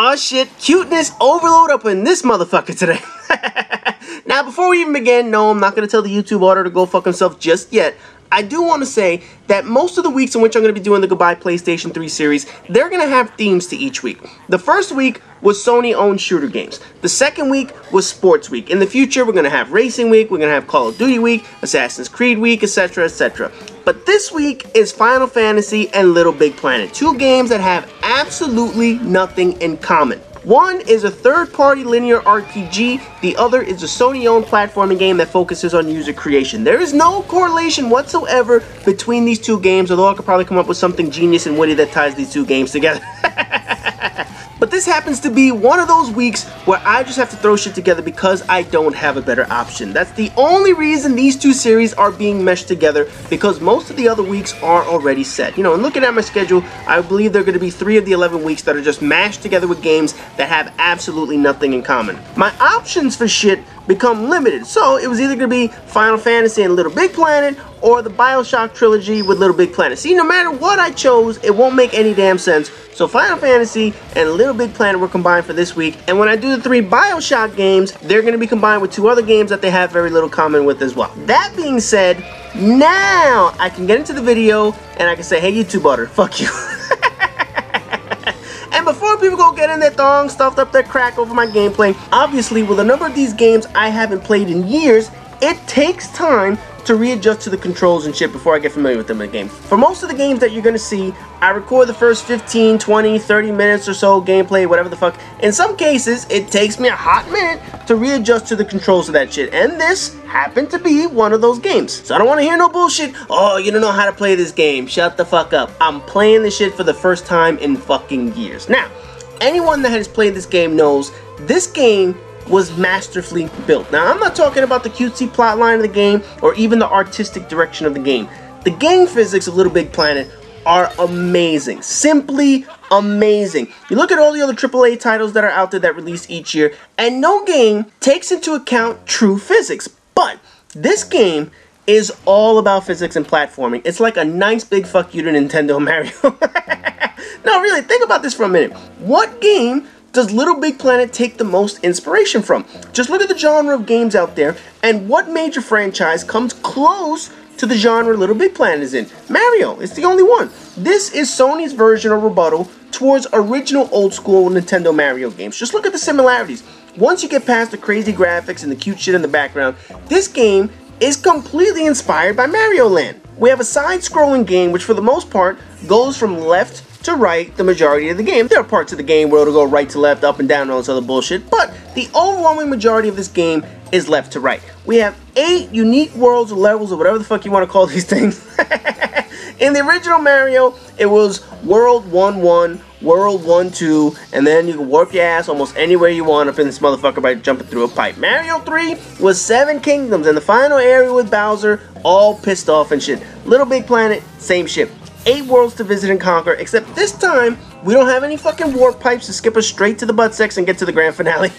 Aw shit, cuteness overload up in this motherfucker today. Now before we even begin, no, I'm not going to tell the YouTube order to go fuck himself just yet. I do want to say that most of the weeks in which I'm going to be doing the Goodbye PlayStation 3 series, they're going to have themes to each week. The first week was Sony-owned shooter games. The second week was Sports Week. In the future, we're going to have Racing Week, we're going to have Call of Duty Week, Assassin's Creed Week, etc., etc. But this week is Final Fantasy and Little Big Planet, two games that have absolutely nothing in common. One is a third-party linear RPG, the other is a Sony-owned platforming game that focuses on user creation. There is no correlation whatsoever between these two games, although I could probably come up with something genius and witty that ties these two games together. But this happens to be one of those weeks where I just have to throw shit together because I don't have a better option. That's the only reason these two series are being meshed together, because most of the other weeks are already set. You know, and looking at my schedule, I believe there are going to be 3 of the 11 weeks that are just mashed together with games that have absolutely nothing in common. My options for shit become limited, so it was either going to be Final Fantasy and Little Big Planet or the BioShock trilogy with Little Big Planet. See, no matter what I chose, it won't make any damn sense. So Final Fantasy and Little Big Planet were combined for this week, and when I do the 3 BioShock games, they're going to be combined with 2 other games that they have very little common with as well. That being said, now I can get into the video and I can say, hey YouTube butter, fuck you. And before people go get in their thong, stuffed up their crack over my gameplay, obviously with a number of these games I haven't played in years, it takes time to readjust to the controls and shit before I get familiar with them in the game. For most of the games that you're going to see, I record the first 15, 20, 30 minutes or so gameplay, whatever the fuck. In some cases, it takes me a hot minute to readjust to the controls of that shit, and this happened to be one of those games. So I don't want to hear no bullshit, oh, you don't know how to play this game, shut the fuck up. I'm playing this shit for the first time in fucking years. Now, anyone that has played this game knows this game was masterfully built. Now, I'm not talking about the cutesy plotline of the game or even the artistic direction of the game. The game physics of Little Big Planet are amazing. Simply amazing. You look at all the other AAA titles that are out there that release each year, and no game takes into account true physics. But this game is all about physics and platforming. It's like a nice big fuck you to Nintendo Mario. Now, really, think about this for a minute. What game does Little Big Planet take the most inspiration from? Just look at the genre of games out there, and what major franchise comes close to the genre Little Big Planet is in? Mario. It's the only one. This is Sony's version or rebuttal towards original old school Nintendo Mario games. Just look at the similarities. Once you get past the crazy graphics and the cute shit in the background, this game is completely inspired by Mario Land. We have a side-scrolling game which for the most part goes from left to right the majority of the game. There are parts of the game where it'll go right to left, up and down, and all this other bullshit, but the overwhelming majority of this game is left to right. We have 8 unique worlds or levels or whatever the fuck you want to call these things. In the original Mario, it was World 1-1, World 1-2, and then you can warp your ass almost anywhere you want up in this motherfucker by jumping through a pipe. Mario 3 was 7 kingdoms, and the final area with Bowser, all pissed off and shit. Little Big Planet, same shit. 8 worlds to visit and conquer, except this time, we don't have any fucking warp pipes to skip us straight to the butt sex and get to the grand finale.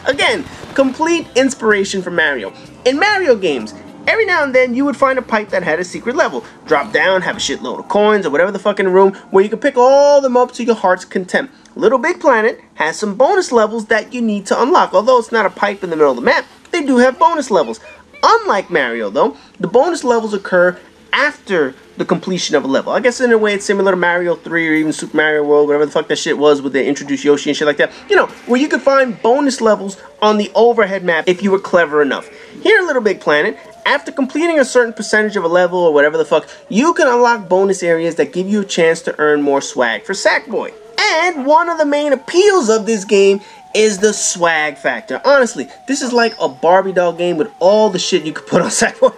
Again, complete inspiration from Mario. In Mario games, every now and then you would find a pipe that had a secret level. Drop down, have a shitload of coins or whatever the fuck in the room where you can pick all of them up to your heart's content. Little Big Planet has some bonus levels that you need to unlock. Although it's not a pipe in the middle of the map, they do have bonus levels. Unlike Mario though, the bonus levels occur after the completion of a level. I guess in a way it's similar to Mario 3 or even Super Mario World, whatever the fuck that shit was with the introduced Yoshi and shit like that. You know, where you could find bonus levels on the overhead map if you were clever enough. Here in Little Big Planet, after completing a certain percentage of a level or whatever the fuck, you can unlock bonus areas that give you a chance to earn more swag for Sackboy. And one of the main appeals of this game is the swag factor. Honestly, this is like a Barbie doll game with all the shit you could put on Sackboy.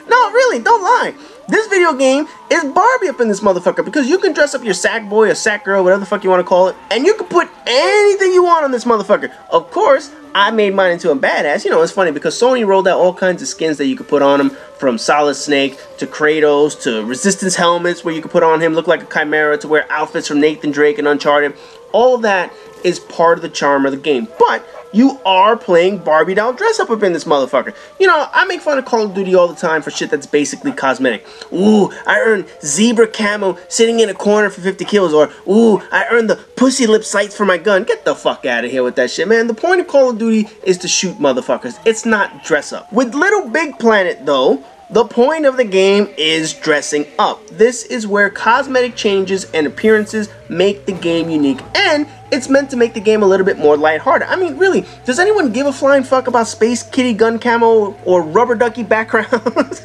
No, really, don't lie. This video game is Barbie up in this motherfucker because you can dress up your sack boy or sack girl, whatever the fuck you want to call it, and you can put anything you want on this motherfucker. Of course, I made mine into a badass. You know, it's funny because Sony rolled out all kinds of skins that you could put on him, from Solid Snake to Kratos to Resistance helmets where you could put on him, look like a Chimera, to wear outfits from Nathan Drake and Uncharted. All of that is part of the charm of the game. But you are playing Barbie doll dress up in this motherfucker. You know, I make fun of Call of Duty all the time for shit that's basically cosmetic. Ooh, I earned zebra camo sitting in a corner for 50 kills. Or, ooh, I earned the pussy lip sights for my gun. Get the fuck out of here with that shit, man. The point of Call of Duty is to shoot motherfuckers. It's not dress up. With Little Big Planet, though, the point of the game is dressing up. This is where cosmetic changes and appearances make the game unique, and it's meant to make the game a little bit more lighthearted. I mean, really, does anyone give a flying fuck about Space Kitty gun camo or rubber ducky backgrounds?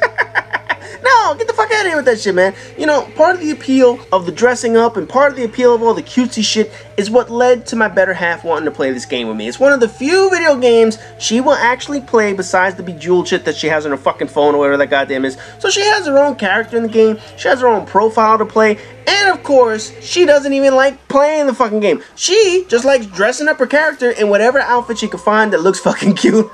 No, get the fuck out of here with that shit, man. You know, part of the appeal of the dressing up and part of the appeal of all the cutesy shit is what led to my better half wanting to play this game with me. It's one of the few video games she will actually play besides the Bejeweled shit that she has on her fucking phone or whatever that goddamn is. So she has her own character in the game, she has her own profile to play, and of course, she doesn't even like playing the fucking game. She just likes dressing up her character in whatever outfit she can find that looks fucking cute.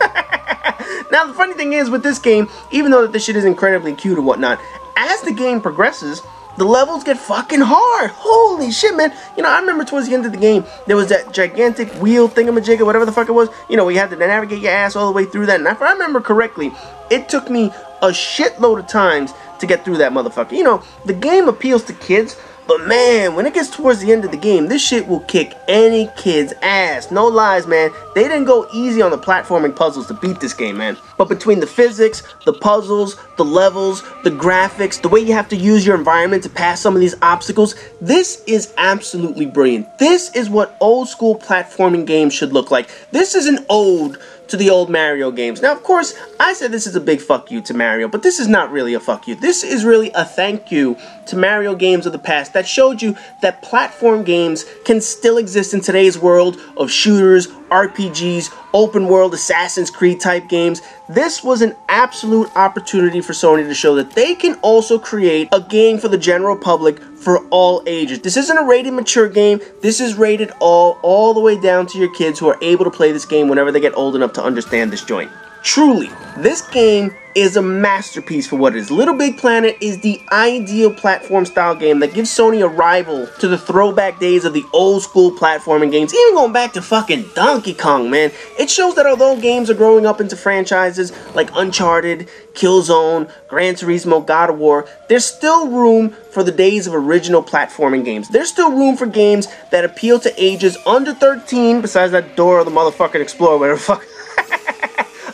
Now, the funny thing is with this game, even though this shit is incredibly cute and whatnot, as the game progresses, the levels get fucking hard. Holy shit, man. You know, I remember towards the end of the game, there was that gigantic wheel thingamajig or whatever the fuck it was. You know, we had to navigate your ass all the way through that. And if I remember correctly, it took me a shitload of times to get through that motherfucker. You know, the game appeals to kids, but man, when it gets towards the end of the game, this shit will kick any kid's ass. No lies, man. They didn't go easy on the platforming puzzles to beat this game, man. But between the physics, the puzzles, the levels, the graphics, the way you have to use your environment to pass some of these obstacles, this is absolutely brilliant. This is what old school platforming games should look like. This is an ode to the old Mario games. Now, of course, I said this is a big fuck you to Mario, but this is not really a fuck you. This is really a thank you to Mario games of the past that showed you that platform games can still exist in today's world of shooters, RPGs, open world Assassin's Creed type games. This was an absolute opportunity for Sony to show that they can also create a game for the general public for all ages. This isn't a rated mature game. This is rated all the way down to your kids who are able to play this game whenever they get old enough to understand this joint. Truly, this game is a masterpiece for what it is. Little Big Planet is the ideal platform style game that gives Sony a rival to the throwback days of the old school platforming games, even going back to fucking Donkey Kong, man. It shows that although games are growing up into franchises like Uncharted, Killzone, Gran Turismo, God of War, there's still room for the days of original platforming games. There's still room for games that appeal to ages under 13, besides that Dora the motherfucking Explorer, whatever the fuck.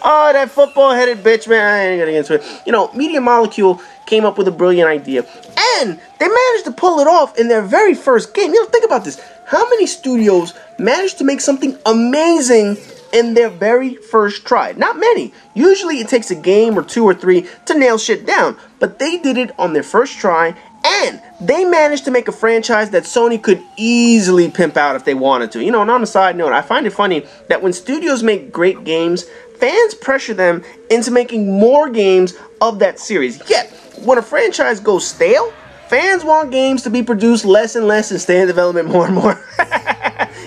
Oh, that football-headed bitch, man. I ain't gonna get into it. You know, Media Molecule came up with a brilliant idea. And they managed to pull it off in their very first game. You know, think about this. How many studios managed to make something amazing in their very first try? Not many. Usually it takes a game or two or three to nail shit down. But they did it on their first try. And they managed to make a franchise that Sony could easily pimp out if they wanted to. You know, and on a side note, I find it funny that when studios make great games, fans pressure them into making more games of that series. Yet, when a franchise goes stale, fans want games to be produced less and less and stay in development more and more.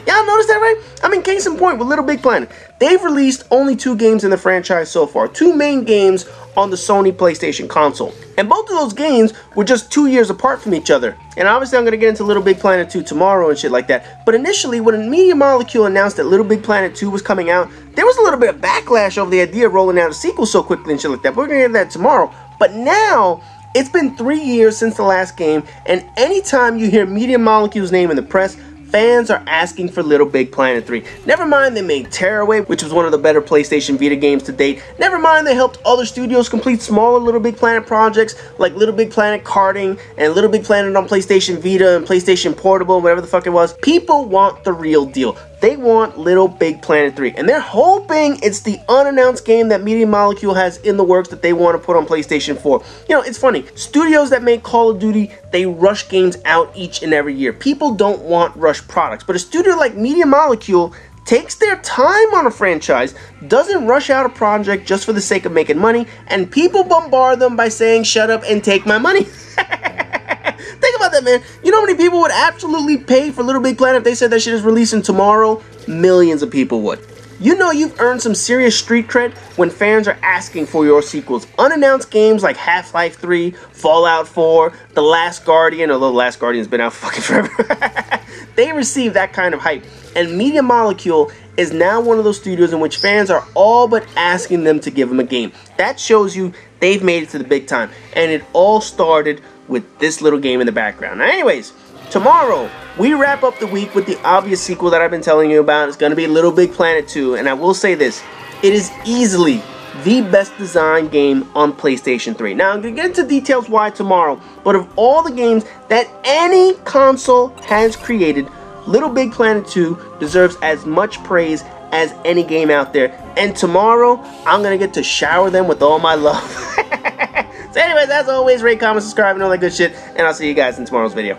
Y'all notice that, right? I mean, case in point with Little Big Planet. They've released only 2 games in the franchise so far. 2 main games on the Sony PlayStation console. And both of those games were just 2 years apart from each other. And obviously I'm going to get into Little Big Planet 2 tomorrow and shit like that. But initially, when Media Molecule announced that Little Big Planet 2 was coming out, there was a little bit of backlash over the idea of rolling out a sequel so quickly and shit like that. We're going to get into that tomorrow. But now, it's been 3 years since the last game, and anytime you hear Media Molecule's name in the press, fans are asking for Little Big Planet 3. Never mind they made Tearaway, which was one of the better PlayStation Vita games to date. Never mind they helped other studios complete smaller Little Big Planet projects like Little Big Planet Karting and Little Big Planet on PlayStation Vita and PlayStation Portable, whatever the fuck it was. People want the real deal. They want Little Big Planet 3, and they're hoping it's the unannounced game that Media Molecule has in the works that they want to put on PlayStation 4. You know, it's funny. Studios that make Call of Duty, they rush games out each and every year. People don't want rushed products, but a studio like Media Molecule takes their time on a franchise, doesn't rush out a project just for the sake of making money, and people bombard them by saying, "Shut up and take my money." Think about that, man. You know how many people would absolutely pay for Little Big Planet if they said that shit is releasing tomorrow? Millions of people would. You know you've earned some serious street cred when fans are asking for your sequels. Unannounced games like Half-Life 3, Fallout 4, The Last Guardian, although The Last Guardian's been out fucking forever. they receive that kind of hype. And Media Molecule is now one of those studios in which fans are all but asking them to give them a game. That shows you they've made it to the big time. And it all started with this little game in the background. Now anyways, tomorrow, we wrap up the week with the obvious sequel that I've been telling you about. It's going to be Little Big Planet 2. And I will say this, it is easily the best designed game on PlayStation 3. Now, I'm going to get into details why tomorrow, but of all the games that any console has created, Little Big Planet 2 deserves as much praise as any game out there. And tomorrow, I'm going to get to shower them with all my love. So anyways, as always, rate, comment, subscribe, and all that good shit. And I'll see you guys in tomorrow's video.